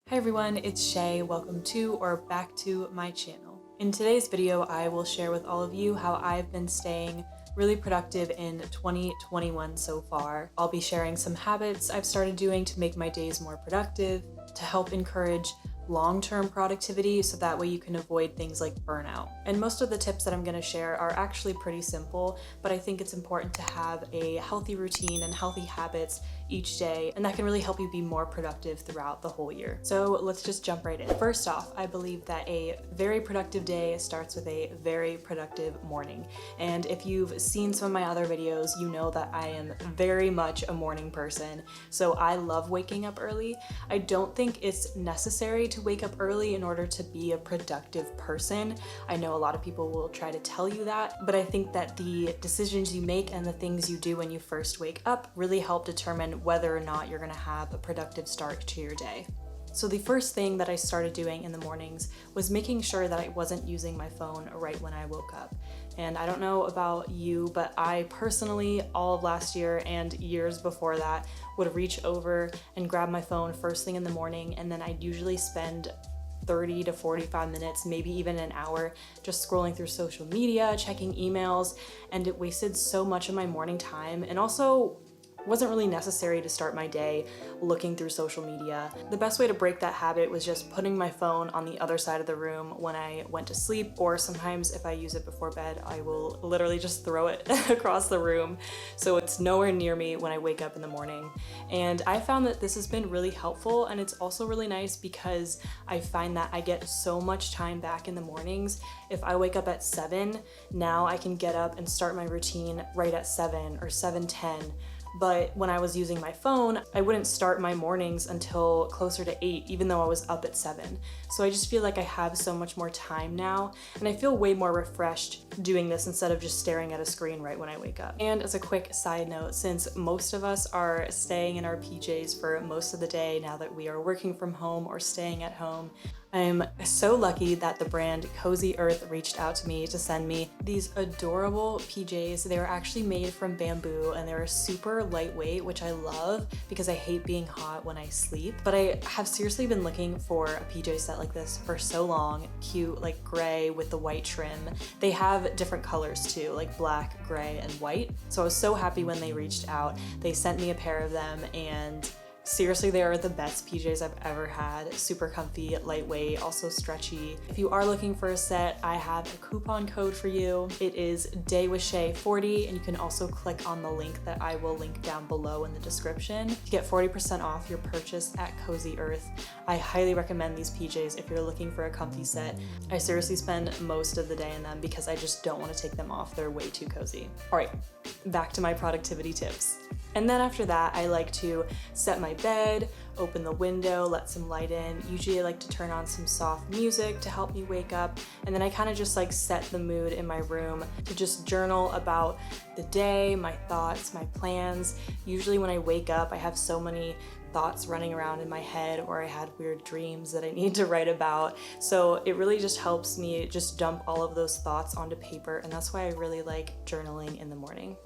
Hi everyone, it's Shea. Welcome to or back to my channel. In today's video, I will share with all of you how I've been staying really productive in 2021 so far. I'll be sharing some habits I've started doing to make my days more productive, to help encourage long-term productivity so that way you can avoid things like burnout. And most of the tips that I'm going to share are actually pretty simple, but I think it's important to have a healthy routine and healthy habits each day, and that can really help you be more productive throughout the whole year. So let's just jump right in. First off, I believe that a very productive day starts with a very productive morning. And if you've seen some of my other videos, you know that I am very much a morning person. So I love waking up early. I don't think it's necessary to wake up early in order to be a productive person. I know a lot of people will try to tell you that, but I think that the decisions you make and the things you do when you first wake up really help determine whether or not you're gonna have a productive start to your day. So the first thing that I started doing in the mornings was making sure that I wasn't using my phone right when I woke up. And I don't know about you, but I personally, all of last year and years before that, would reach over and grab my phone first thing in the morning, and then I'd usually spend 30 to 45 minutes, maybe even an hour, just scrolling through social media, checking emails, and it wasted so much of my morning time, and also wasn't really necessary to start my day looking through social media. The best way to break that habit was just putting my phone on the other side of the room when I went to sleep, or sometimes if I use it before bed, I will literally just throw it across the room so it's nowhere near me when I wake up in the morning. And I found that this has been really helpful, and it's also really nice because I find that I get so much time back in the mornings. If I wake up at 7, now I can get up and start my routine right at 7 or 7:10. But when I was using my phone, I wouldn't start my mornings until closer to 8, even though I was up at 7. So I just feel like I have so much more time now, and I feel way more refreshed doing this instead of just staring at a screen right when I wake up. And as a quick side note, since most of us are staying in our PJs for most of the day now that we are working from home or staying at home, I'm so lucky that the brand Cozy Earth reached out to me to send me these adorable PJs. They were actually made from bamboo, and they were super lightweight, which I love because I hate being hot when I sleep. But I have seriously been looking for a PJ set like this for so long. Cute, like gray with the white trim. They have different colors too, like black, gray, and white. So I was so happy when they reached out. They sent me a pair of them, and seriously, they are the best PJs I've ever had. Super comfy, lightweight, also stretchy. If you are looking for a set, I have a coupon code for you. It is DAYWITHSHAY40, and you can also click on the link that I will link down below in the description to get 40% off your purchase at Cozy Earth. I highly recommend these PJs if you're looking for a comfy set. I seriously spend most of the day in them because I just don't want to take them off. They're way too cozy. All right, back to my productivity tips. And then after that, I like to set my bed, open the window, let some light in. Usually I like to turn on some soft music to help me wake up. And then I kind of just like set the mood in my room to just journal about the day, my thoughts, my plans. Usually when I wake up, I have so many thoughts running around in my head, or I had weird dreams that I need to write about. So it really just helps me just dump all of those thoughts onto paper, and that's why I really like journaling in the morning.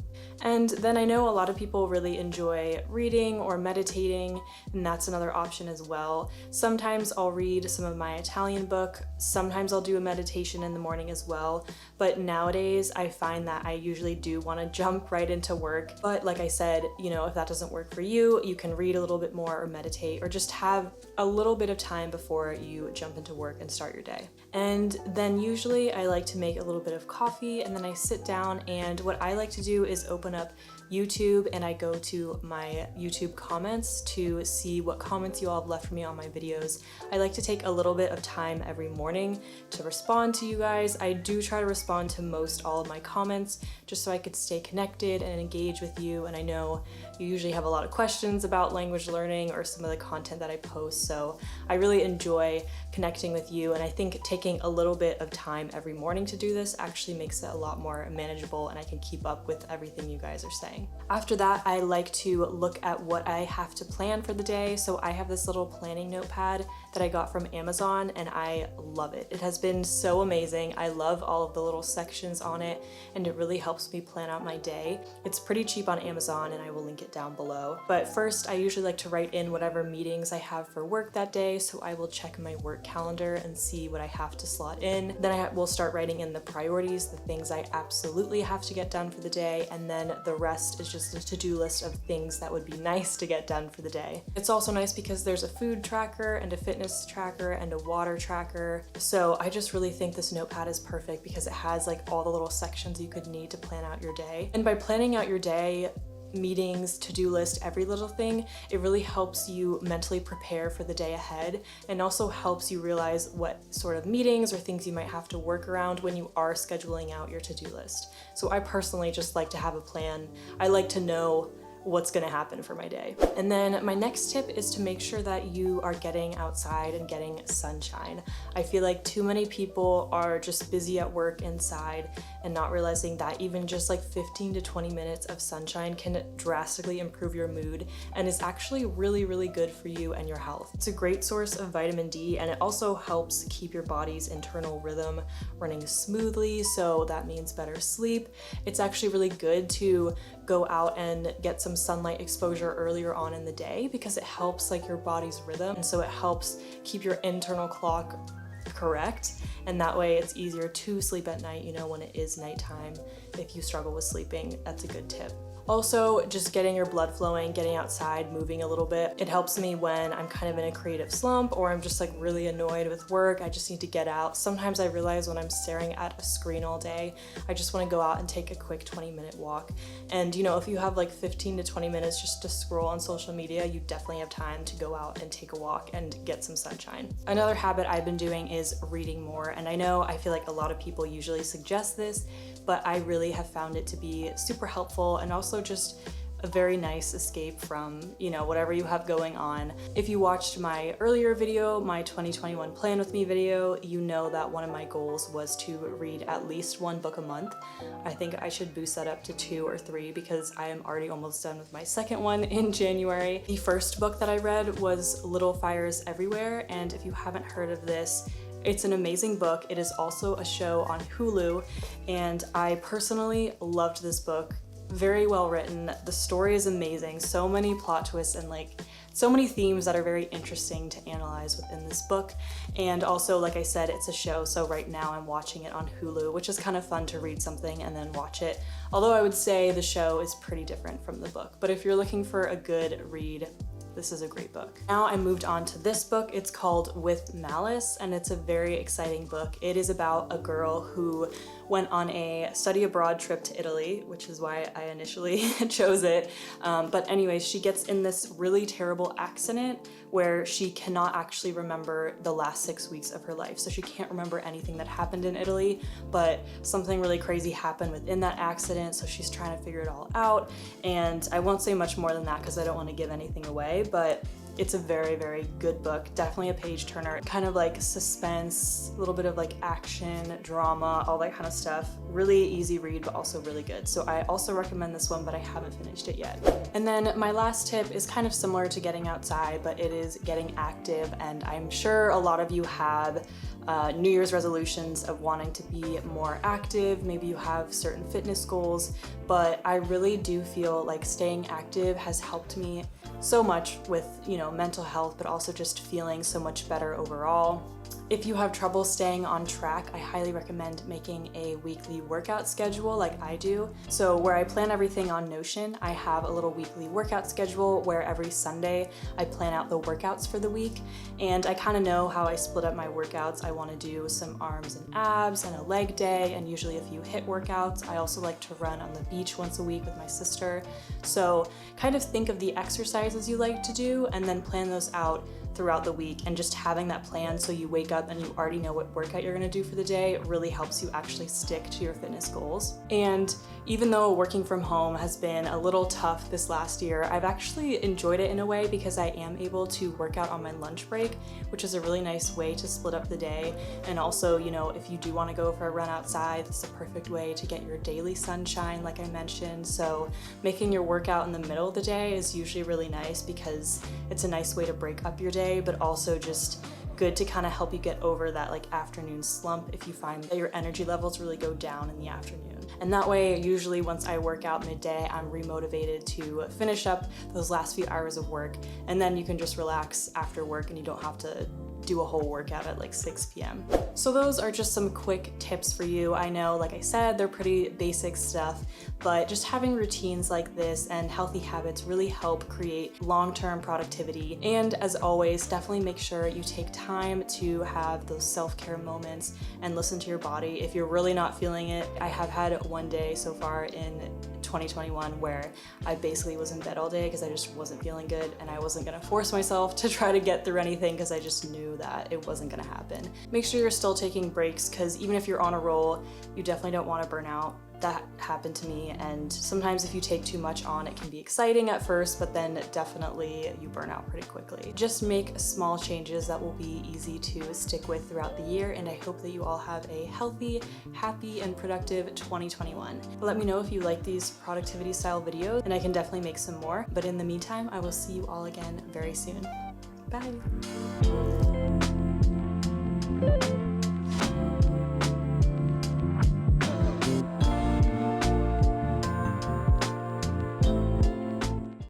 And then I know a lot of people really enjoy reading or meditating, and that's another option as well. Sometimes I'll read some of my Italian book, sometimes I'll do a meditation in the morning as well, but nowadays I find that I usually do want to jump right into work. But like I said, you know, if that doesn't work for you, you can read a little bit more or meditate, or just have a little bit of time before you jump into work and start your day. And then usually I like to make a little bit of coffee, and then I sit down, and what I like to do is open up YouTube, and I go to my YouTube comments to see what comments you all have left for me on my videos. I like to take a little bit of time every morning to respond to you guys. I do try to respond to most all of my comments just so I could stay connected and engage with you, and I know you usually have a lot of questions about language learning or some of the content that I post, so I really enjoy connecting with you, and I think taking a little bit of time every morning to do this actually makes it a lot more manageable, and I can keep up with everything you guys are saying. After that, I like to look at what I have to plan for the day. So I have this little planning notepad that I got from Amazon, and I love it. It has been so amazing. I love all of the little sections on it, and it really helps me plan out my day. It's pretty cheap on Amazon, and I will link it down below. But first, I usually like to write in whatever meetings I have for work that day, so I will check my work calendar and see what I have to slot in. Then I will start writing in the priorities, the things I absolutely have to get done for the day, and then the rest is just a to-do list of things that would be nice to get done for the day. It's also nice because there's a food tracker and a fitness tracker and a water tracker. So I just really think this notepad is perfect because it has like all the little sections you could need to plan out your day. And by planning out your day, meetings, to-do list, every little thing, it really helps you mentally prepare for the day ahead, and also helps you realize what sort of meetings or things you might have to work around when you are scheduling out your to-do list. So I personally just like to have a plan. I like to know what's gonna happen for my day. And then my next tip is to make sure that you are getting outside and getting sunshine. I feel like too many people are just busy at work inside and not realizing that even just like 15 to 20 minutes of sunshine can drastically improve your mood and is actually really, really good for you and your health. It's a great source of vitamin D, and it also helps keep your body's internal rhythm running smoothly, so that means better sleep. It's actually really good to go out and get some sunlight exposure earlier on in the day because it helps like your body's rhythm, and so it helps keep your internal clock correct, and that way it's easier to sleep at night, you know, when it is nighttime. If you struggle with sleeping, that's a good tip. Also, just getting your blood flowing, getting outside, moving a little bit. It helps me when I'm kind of in a creative slump or I'm just like really annoyed with work. I just need to get out. Sometimes I realize when I'm staring at a screen all day, I just want to go out and take a quick 20-minute walk. And you know, if you have like 15 to 20 minutes just to scroll on social media, you definitely have time to go out and take a walk and get some sunshine. Another habit I've been doing is reading more. And I know I feel like a lot of people usually suggest this, but I really have found it to be super helpful and also just a very nice escape from, you know, whatever you have going on. If you watched my earlier video, my 2021 plan with me video, you know that one of my goals was to read at least one book a month. I think I should boost that up to 2 or 3 because I am already almost done with my second one in January. The first book that I read was Little Fires Everywhere, and if you haven't heard of this, it's an amazing book. It is also a show on Hulu, and I personally loved this book. Very well written. The story is amazing. So many plot twists and like so many themes that are very interesting to analyze within this book. And also, like I said, it's a show, so right now I'm watching it on Hulu, which is kind of fun to read something and then watch it. Although I would say the show is pretty different from the book. But if you're looking for a good read, this is a great book. Now I moved on to this book. It's called With Malice, and it's a very exciting book. It is about a girl who went on a study abroad trip to Italy, which is why I initially chose it. But anyways, she gets in this really terrible accident where she cannot actually remember the last 6 weeks of her life. So she can't remember anything that happened in Italy, but something really crazy happened within that accident. So she's trying to figure it all out. And I won't say much more than that because I don't want to give anything away, but it's a very, very good book. Definitely a page turner. Kind of like suspense, a little bit of like action, drama, all that kind of stuff. Really easy read, but also really good. So I also recommend this one, but I haven't finished it yet. And then my last tip is kind of similar to getting outside, but it is getting active. And I'm sure a lot of you have New Year's resolutions of wanting to be more active. Maybe you have certain fitness goals, but I really do feel like staying active has helped me so much with, you know, mental health, but also just feeling so much better overall. If you have trouble staying on track, I highly recommend making a weekly workout schedule like I do. So where I plan everything on Notion, I have a little weekly workout schedule where every Sunday I plan out the workouts for the week. And I kind of know how I split up my workouts. I want to do some arms and abs and a leg day and usually a few HIIT workouts. I also like to run on the beach once a week with my sister. So kind of think of the exercises you like to do and then plan those out throughout the week, and just having that plan so you wake up and you already know what workout you're gonna do for the day really helps you actually stick to your fitness goals. And even though working from home has been a little tough this last year, I've actually enjoyed it in a way because I am able to work out on my lunch break, which is a really nice way to split up the day. And also, you know, if you do want to go for a run outside, it's a perfect way to get your daily sunshine, like I mentioned. So making your workout in the middle of the day is usually really nice because it's a nice way to break up your day, but also just good to kind of help you get over that like afternoon slump if you find that your energy levels really go down in the afternoon. And that way, usually once I work out midday, I'm remotivated to finish up those last few hours of work, and then you can just relax after work and you don't have to do a whole workout at like 6 p.m. So those are just some quick tips for you. I know, like I said, they're pretty basic stuff, but just having routines like this and healthy habits really help create long-term productivity. And as always, definitely make sure you take time to have those self-care moments and listen to your body. If you're really not feeling it, I have had one day so far in 2021 where I basically was in bed all day because I just wasn't feeling good, and I wasn't gonna force myself to try to get through anything because I just knew that it wasn't gonna happen. Make sure you're still taking breaks, because even if you're on a roll, you definitely don't want to burn out. That happened to me, and sometimes if you take too much on, it can be exciting at first, but then definitely you burn out pretty quickly. Just make small changes that will be easy to stick with throughout the year, and I hope that you all have a healthy, happy, and productive 2021. Let me know if you like these productivity style videos, and I can definitely make some more. But in the meantime, I will see you all again very soon. Bye!